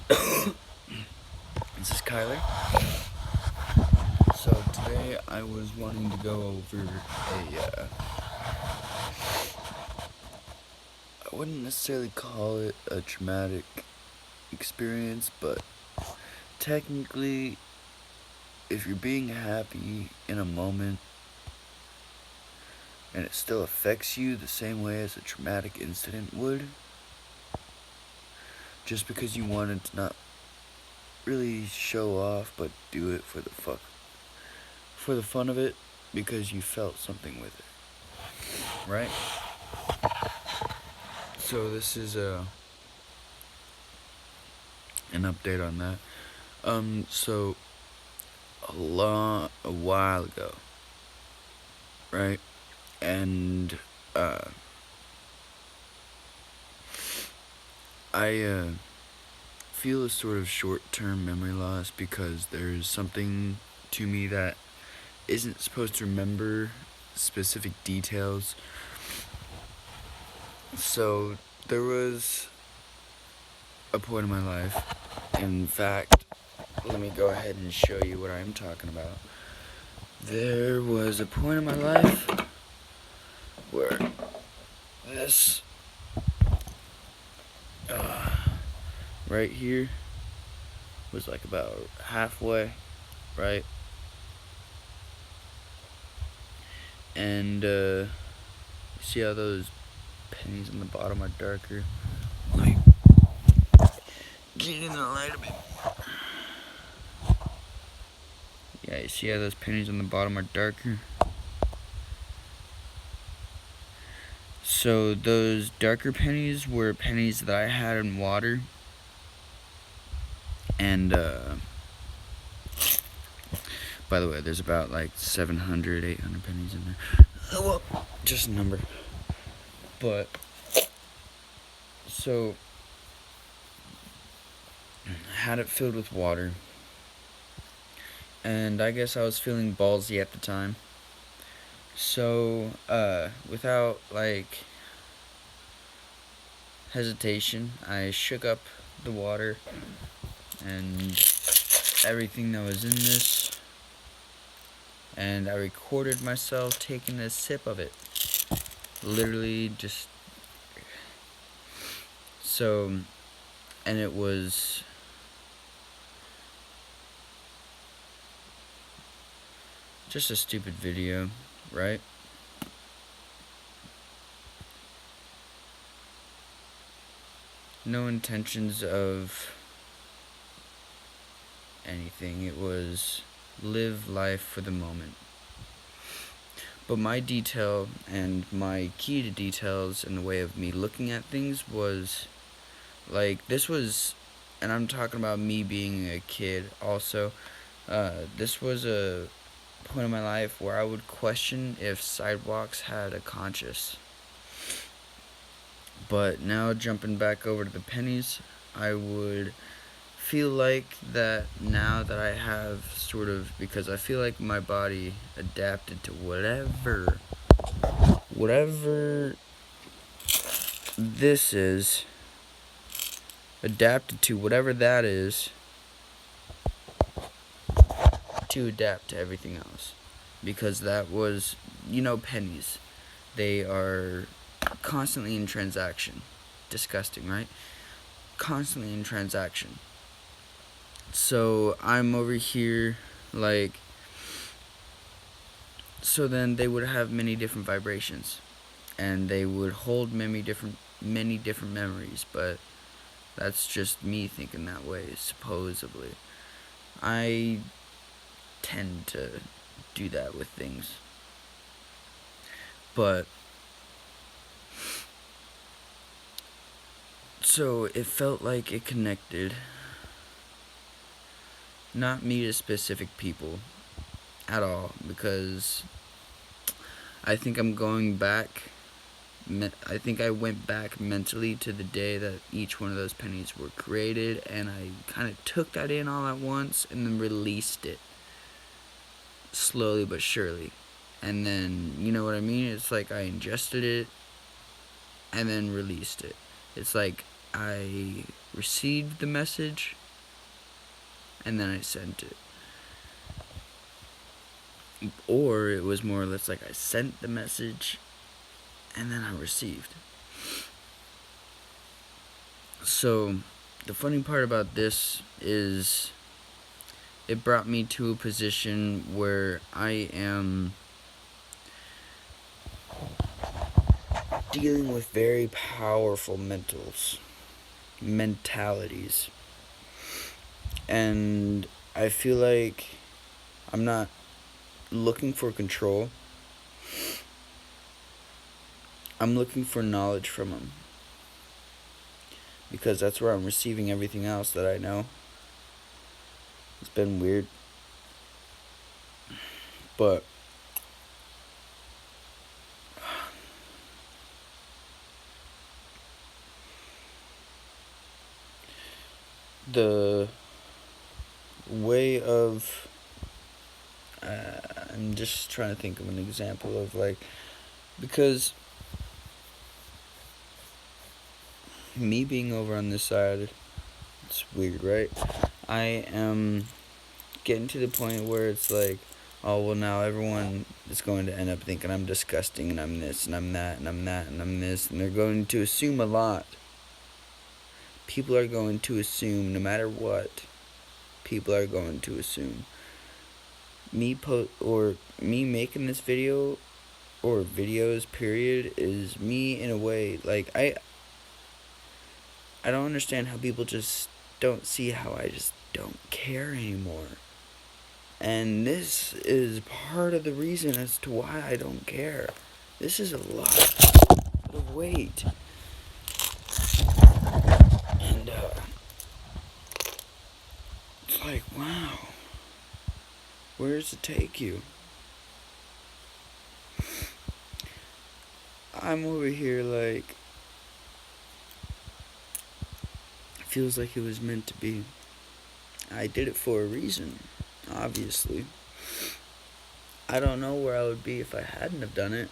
This is Kyler. So today I was wanting to go over I wouldn't necessarily call it a traumatic experience, but technically, if you're being happy in a moment and it still affects you the same way as a traumatic incident would, just because you wanted to not really show off but do it for the fun of it, because you felt something with it, right? So this is an update on that. So a while ago, right? And I feel a sort of short-term memory loss because there's something to me that isn't supposed to remember specific details. So there was a point in my life. In fact, let me go ahead and show you what I'm talking about. There was a point in my life where this right here was like about halfway, right? And see how those pennies on the bottom are darker? Like, get in the light a bit. Yeah, you see how those pennies on the bottom are darker? So those darker pennies were pennies that I had in water. And by the way, there's about like 700, 800 pennies in there. Oh, well, just a number. But so I had it filled with water, and I guess I was feeling ballsy at the time. So without like hesitation, I shook up the water and everything that was in this, and I recorded myself taking a sip of it. Literally just so, and it was just a stupid video, right? No intentions of anything. It was live life for the moment. But my detail and my key to details in the way of me looking at things was like, this was, and I'm talking about me being a kid also, this was a point in my life where I would question if sidewalks had a conscience. But now jumping back over to the pennies, I would feel like that now that I have sort of, because I feel like my body adapted to whatever this is, adapted to whatever that is, to adapt to everything else. Because that was, pennies. They are constantly in transaction. Disgusting, right? Constantly in transaction. So I'm over here, like, so then they would have many different vibrations, and they would hold many different memories, but that's just me thinking that way, supposedly. I tend to do that with things. But so it felt like it connected, not me to specific people at all, because I think I'm going back. I think I went back mentally to the day that each one of those pennies were created, and I kind of took that in all at once and then released it slowly but surely. And then, you know what I mean? It's like I ingested it and then released it. It's like I received the message, and then I sent it. Or it was more or less like I sent the message, and then I received. So, the funny part about this is it brought me to a position where I am dealing with very powerful mentalities. And I feel like I'm not looking for control. I'm looking for knowledge from them. Because that's where I'm receiving everything else that I know. It's been weird. But the way of I'm just trying to think of an example of like, because me being over on this side, it's weird, right? I am getting to the point where it's like, oh, well, now everyone is going to end up thinking I'm disgusting and I'm this and I'm that and I'm that and I'm this, and they're going to assume a lot. People are going to assume no matter what. People are going to assume. Me making this video or videos period is me in a way like I don't understand how people just don't see how I just don't care anymore. And this is part of the reason as to why I don't care. This is a lot of weight. And it's like, wow, where does it take you? I'm over here like, it feels like it was meant to be. I did it for a reason, obviously. I don't know where I would be if I hadn't have done it.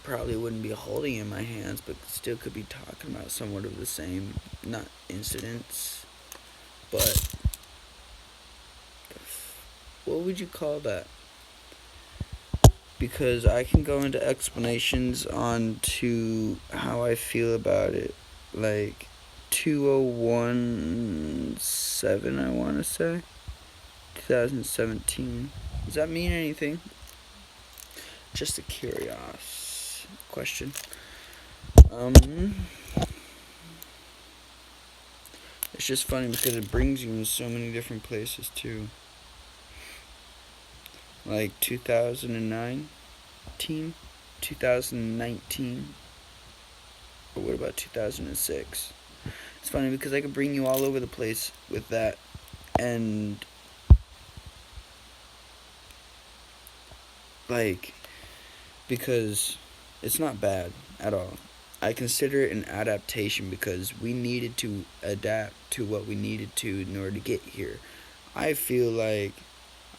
Probably wouldn't be holding it in my hands, but still could be talking about somewhat of the same, not incidents, but what would you call that? Because I can go into explanations on to how I feel about it, like 2017, I want to say, 2017. Does that mean anything? Just a curious question. It's just funny because it brings you in so many different places too. Like 2019, 2019, or what about 2006? It's funny because I could bring you all over the place with that, and like, because it's not bad at all. I consider it an adaptation because we needed to adapt to what we needed to in order to get here. I feel like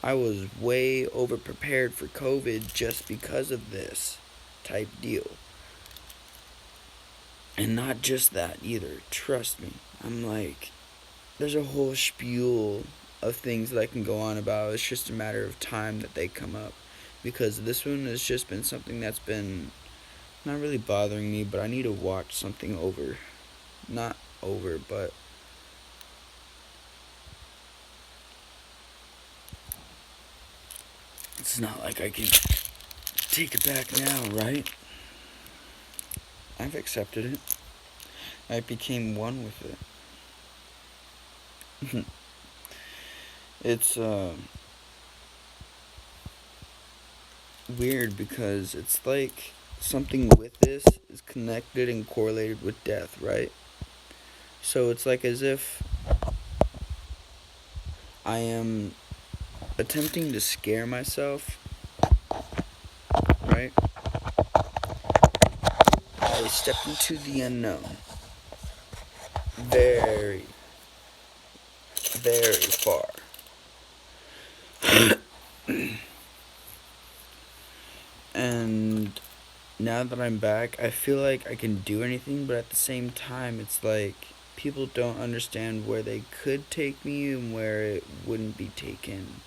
I was way over prepared for COVID just because of this type deal. And not just that either. Trust me. I'm like, there's a whole spiel of things that I can go on about. It's just a matter of time that they come up. Because this one has just been something that's been not really bothering me, but I need to watch something over. Not over, but it's not like I can take it back now, right? I've accepted it. I became one with it. It's weird because it's like something with this is connected and correlated with death, right? So it's like as if I am attempting to scare myself, right? I step into the unknown. Very, very far. And now that I'm back, I feel like I can do anything, but at the same time, it's like people don't understand where they could take me and where it wouldn't be taken.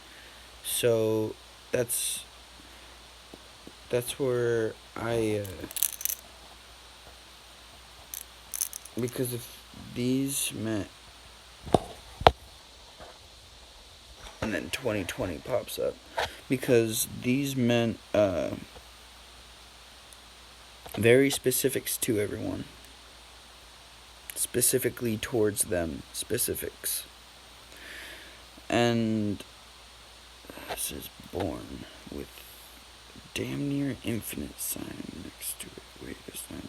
So that's where because if these meant, and then 2020 pops up, because these meant very specifics to everyone, specifically towards them, specifics. And this is born with damn near infinite sign next to it. Wait, it's not.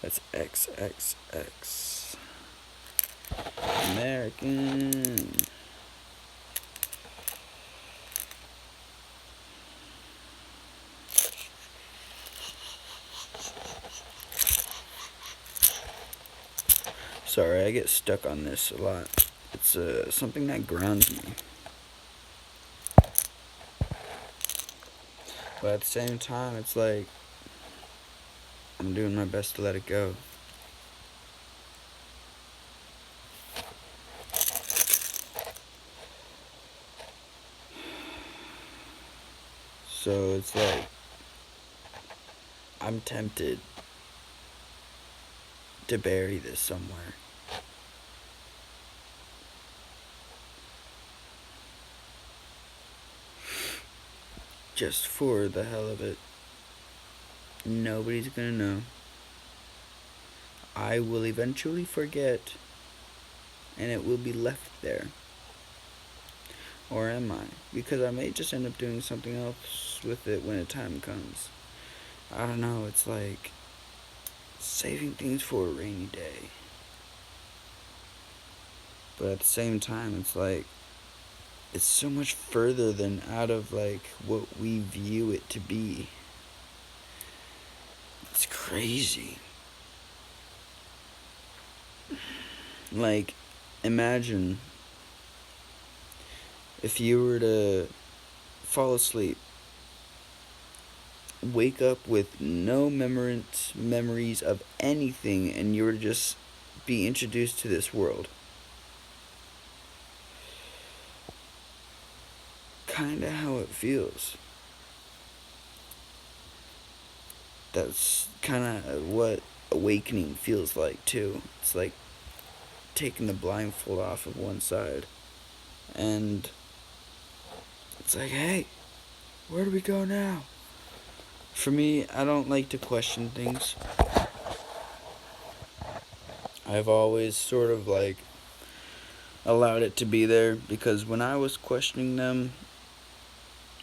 That's XXX. American. Sorry, I get stuck on this a lot. It's something that grounds me. But at the same time, it's like I'm doing my best to let it go. So it's like I'm tempted to bury this somewhere. Just for the hell of it. Nobody's gonna know. I will eventually forget, and it will be left there. Or am I? Because I may just end up doing something else with it when the time comes. I don't know, it's like saving things for a rainy day. But at the same time, it's like it's so much further than out of like what we view it to be. It's crazy. Like, imagine if you were to fall asleep, wake up with no memories of anything, and you were to just be introduced to this world. Kinda how it feels. That's kinda what awakening feels like too. It's like taking the blindfold off of one side, and it's like, hey, where do we go now? For me, I don't like to question things. I've always sort of like allowed it to be there, because when I was questioning them,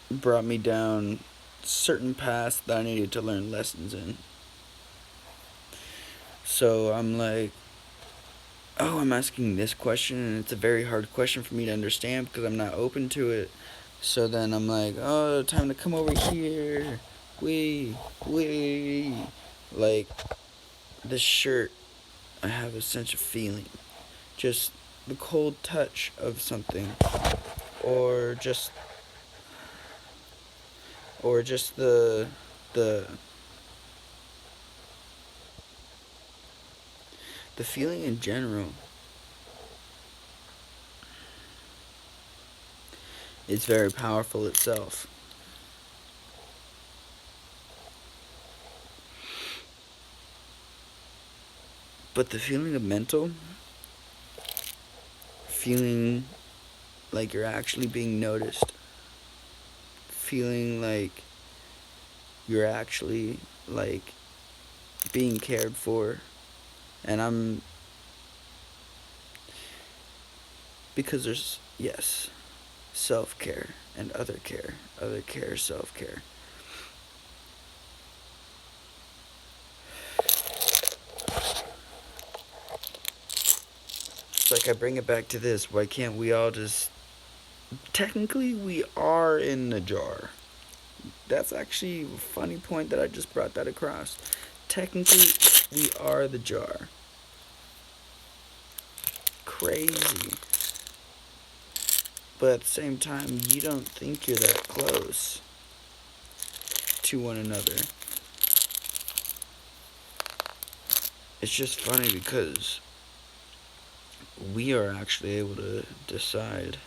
it brought me down certain paths that I needed to learn lessons in. So I'm like, oh, I'm asking this question, and it's a very hard question for me to understand because I'm not open to it. So then I'm like, oh, time to come over here. Wee. Like, this shirt, I have a sense of feeling. Just the cold touch of something. Or just the feeling in general. It's very powerful itself. But the feeling of mental, feeling like you're actually being noticed, feeling like you're actually like being cared for, and because there's, yes, self-care and other care, self-care. It's like I bring it back to this, why can't we all just, technically we are in the jar. That's actually a funny point that I just brought that across. Technically, we are the jar. Crazy. But at the same time, you don't think you're that close to one another. It's just funny because we are actually able to decide.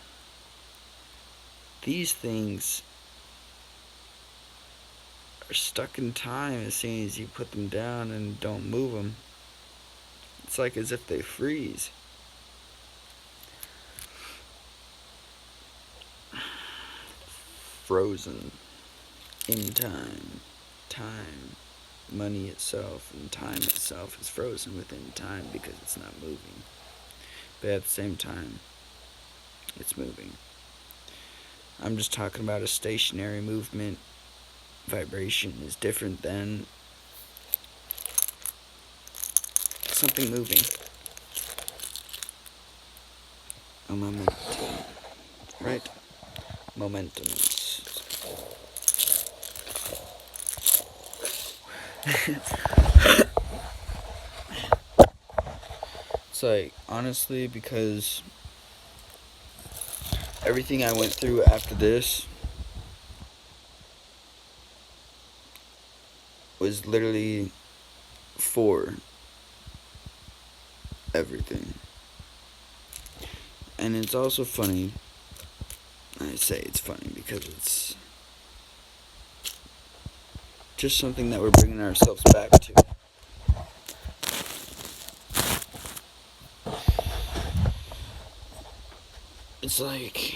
These things are stuck in time as soon as you put them down and don't move them. It's like as if they freeze. Frozen in time. Time. Money itself and time itself is frozen within time because it's not moving. But at the same time, it's moving. I'm just talking about a stationary movement. Vibration is different than something moving. A momentum, right? Momentums. It's like, honestly, because everything I went through after this was literally for everything. And it's also funny. I say it's funny because it's just something that we're bringing ourselves back to. It's like,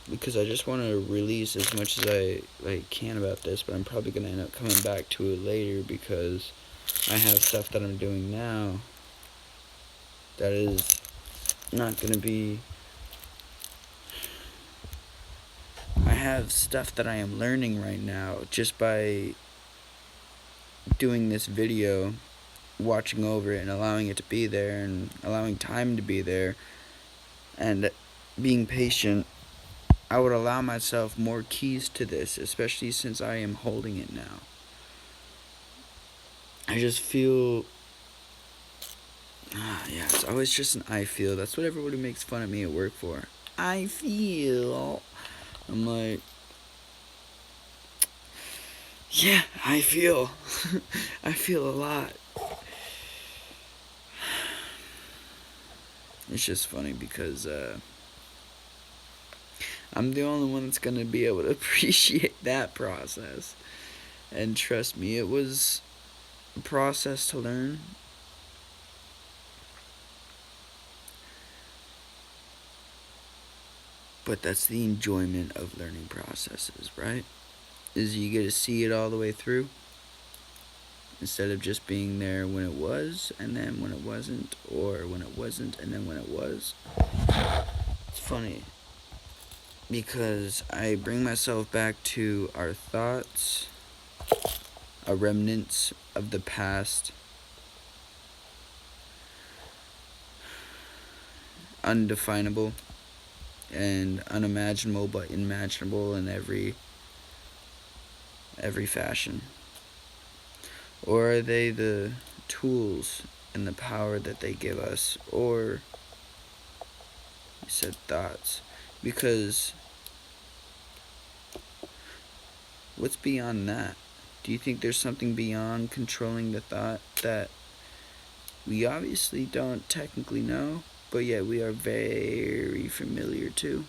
because I just want to release as much as I can about this, but I'm probably going to end up coming back to it later because I have stuff that I'm doing now that is not going to be... I have stuff that I am learning right now just by doing this video, watching over it and allowing it to be there and allowing time to be there and being patient. I would allow myself more keys to this, especially since I am holding it now. I just feel... yeah, it's always just an I feel. That's what everybody makes fun of me at work for. I feel. I'm like... yeah, I feel. I feel a lot. It's just funny because I'm the only one that's going to be able to appreciate that process. And trust me, it was a process to learn. But that's the enjoyment of learning processes, right? Is you get to see it all the way through. Instead of just being there when it was, and then when it wasn't, or when it wasn't, and then when it was. It's funny, because I bring myself back to our thoughts, our remnants of the past, undefinable and unimaginable, but imaginable in every fashion. Or are they the tools and the power that they give us? Or, you said thoughts. Because, what's beyond that? Do you think there's something beyond controlling the thought that we obviously don't technically know, but yet we are very familiar to?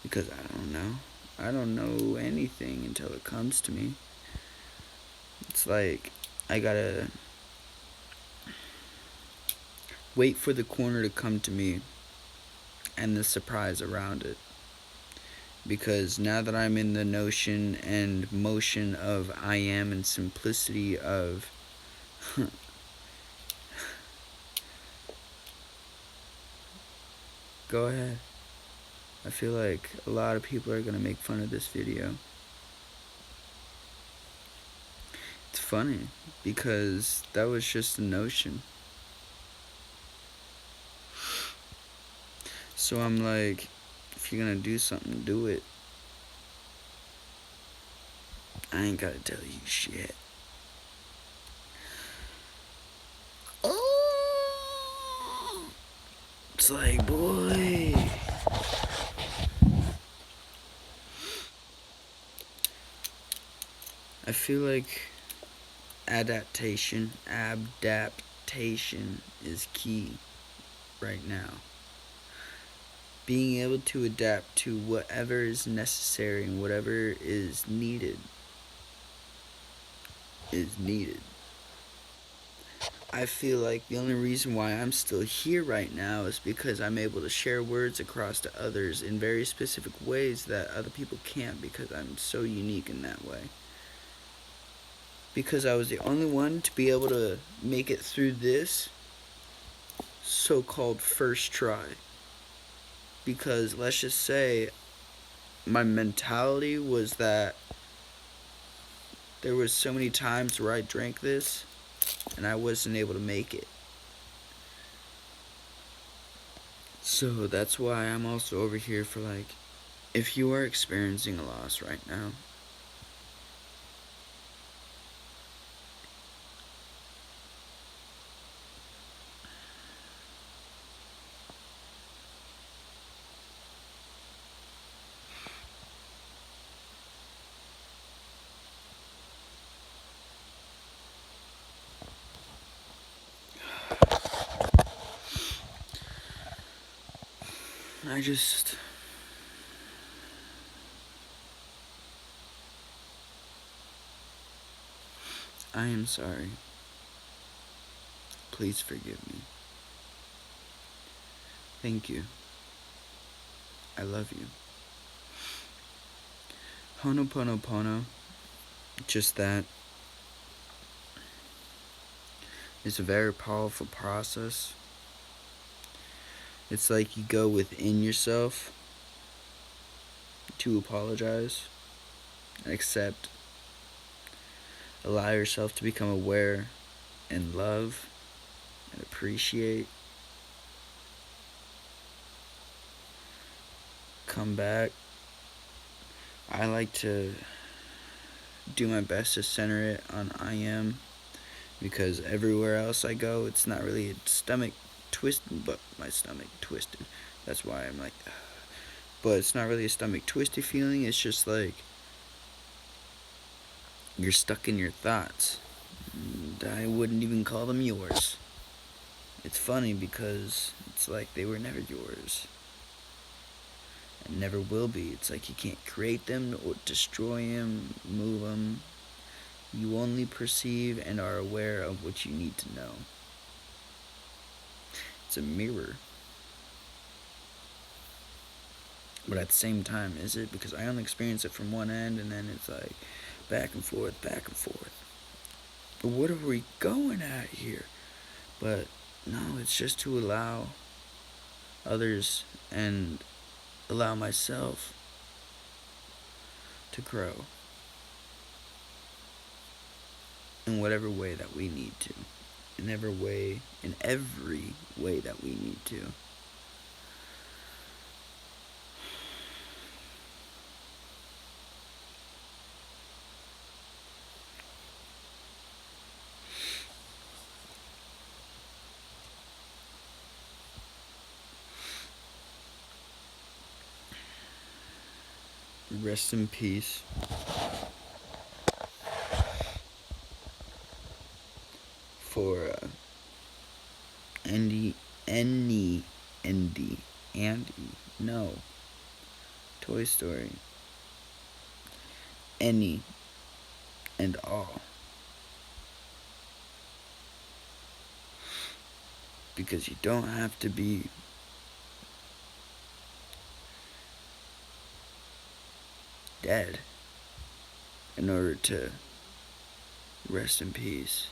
Because I don't know. I don't know anything until it comes to me. It's like, I gotta wait for the corner to come to me and the surprise around it. Because now that I'm in the notion and motion of I am and simplicity of go ahead. I feel like a lot of people are gonna make fun of this video. It's funny because that was just a notion. So I'm like, if you're gonna do something, do it. I ain't gotta tell you shit. Oh, it's like, boy. I feel like adaptation, adaptation is key right now. Being able to adapt to whatever is necessary and whatever is needed is needed. I feel like the only reason why I'm still here right now is because I'm able to share words across to others in very specific ways that other people can't, because I'm so unique in that way. Because I was the only one to be able to make it through this so-called first try. Because let's just say my mentality was that there was so many times where I drank this and I wasn't able to make it. So that's why I'm also over here for, like, if you are experiencing a loss right now, I am sorry. Please forgive me. Thank you. I love you. Ho'oponopono, just that. It's a very powerful process. It's like you go within yourself to apologize, accept, allow yourself to become aware and love and appreciate. Come back. I like to do my best to center it on I am, because everywhere else I go, it's not really a stomach twisted, but my stomach twisted. That's why I'm like, but it's not really a stomach twisty feeling. It's just like you're stuck in your thoughts. And I wouldn't even call them yours. It's funny because it's like they were never yours and never will be. It's like you can't create them or destroy them, move them. You only perceive and are aware of what you need to know. It's a mirror. But at the same time, is it? Because I only experience it from one end, and then it's like back and forth, back and forth. But what are we going at here? But no, it's just to allow others and allow myself to grow in whatever way that we need to. In every way that we need to. Rest in peace. For Andy, no, Toy Story, any and all, because you don't have to be dead in order to rest in peace.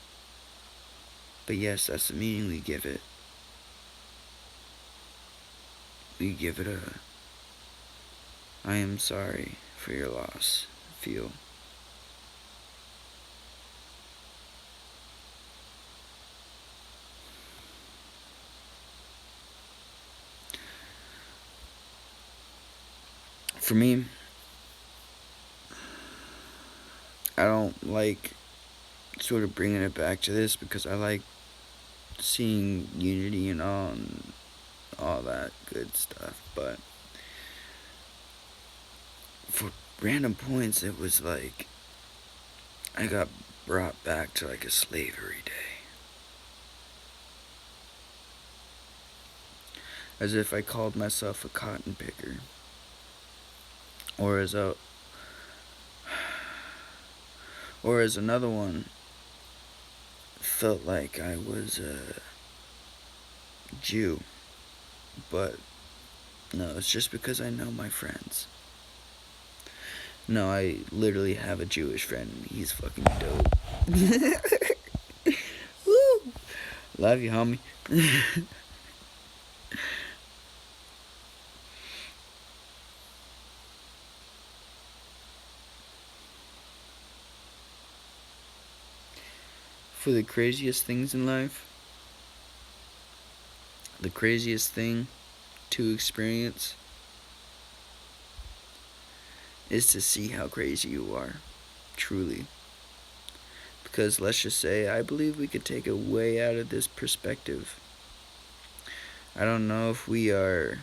But yes, that's the meaning we give it. We give it a I am sorry for your loss feel. For me, I don't like sort of bringing it back to this, because I like seeing unity and all that good stuff, but for random points it was like I got brought back to like a slavery day. as if I called myself a cotton picker, or as another one felt like I was a Jew. But no, it's just because I know my friends. No, I literally have a Jewish friend. He's fucking dope. Woo! Love you, homie. For the craziest things in life, the craziest thing to experience is to see how crazy you are, truly. Because let's just say, I believe we could take it way out of this perspective. I don't know if we are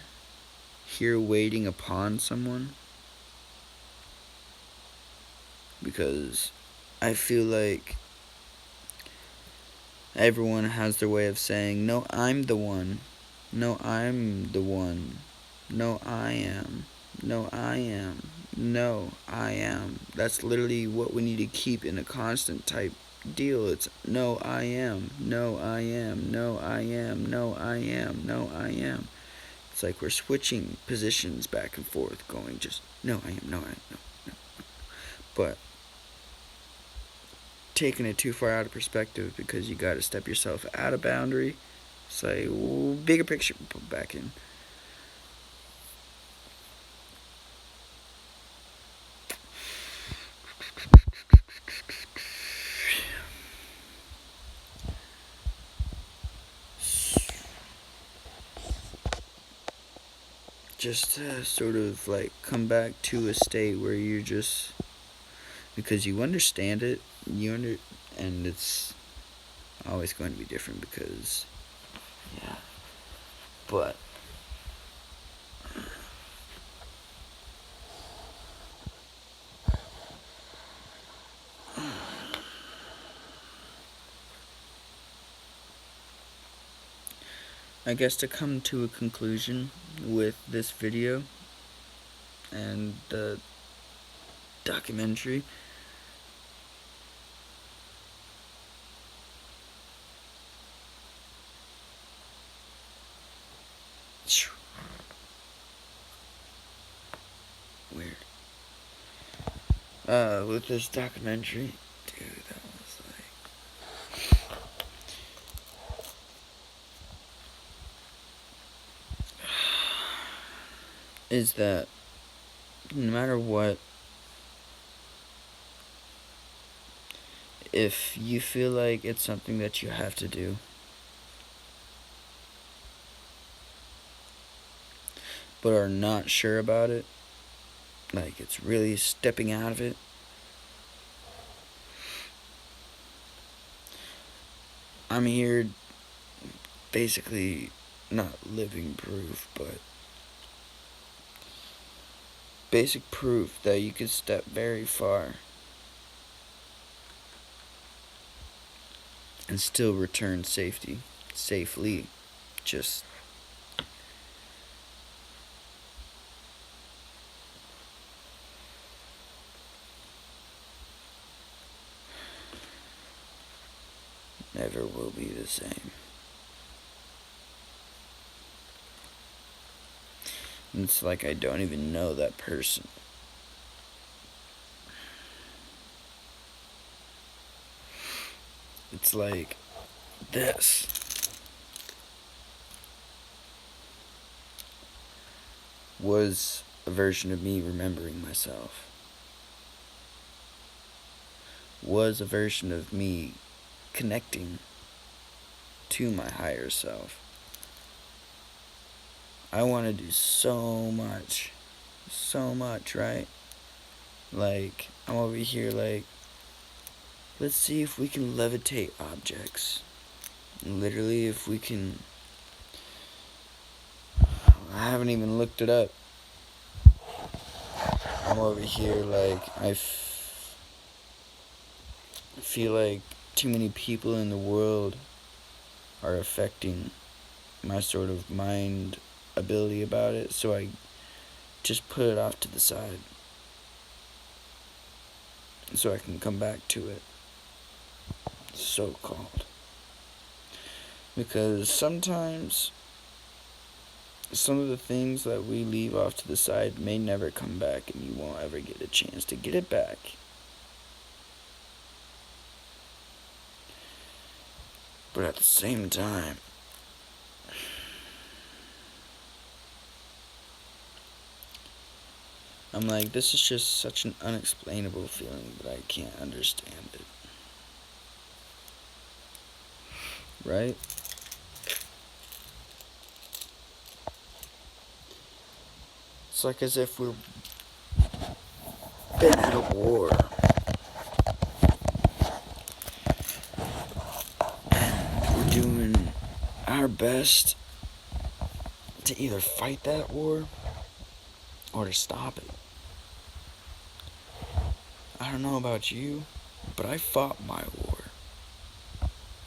here waiting upon someone, because I feel like everyone has their way of saying, no, I'm the one. No, I'm the one. No, I am. No, I am. No, I am. That's literally what we need to keep in a constant type deal. It's no, I am. No, I am. No, I am. No, I am. No, I am. It's like we're switching positions back and forth, going just, no, I am. No, I am. No, no. But taking it too far out of perspective, because you got to step yourself out of boundary. Say, bigger picture, put back in. Just to sort of like come back to a state where you're just, because you understand it, and it's always going to be different because, yeah, but I guess to come to a conclusion with this video and the documentary, weird. With this documentary, dude, that was like, is that no matter what, if you feel like it's something that you have to do, but are not sure about it, like it's really stepping out of it, I'm here basically not living proof, but basic proof that you can step very far and still return safely. Just never will be the same. And it's like I don't even know that person. It's like this. Was a version of me remembering myself. Was a version of me connecting to my higher self. I want to do so much, right? Like, I'm over here like, let's see if we can levitate objects. Literally, if we can. I haven't even looked it up. I'm over here like, I feel like too many people in the world are affecting my sort of mind ability about it, so I just put it off to the side so I can come back to it, so-called. Because sometimes some of the things that we leave off to the side may never come back, and you won't ever get a chance to get it back. But at the same time, I'm like, this is just such an unexplainable feeling that I can't understand it. Right? It's like as if we're been at a war. We're doing our best to either fight that war or to stop it. I don't know about you, but I fought my war.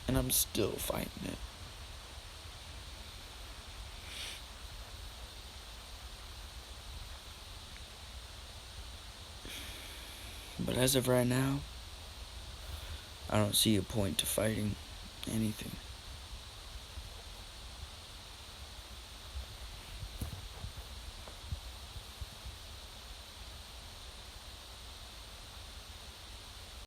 And I'm still fighting it. But as of right now, I don't see a point to fighting anything.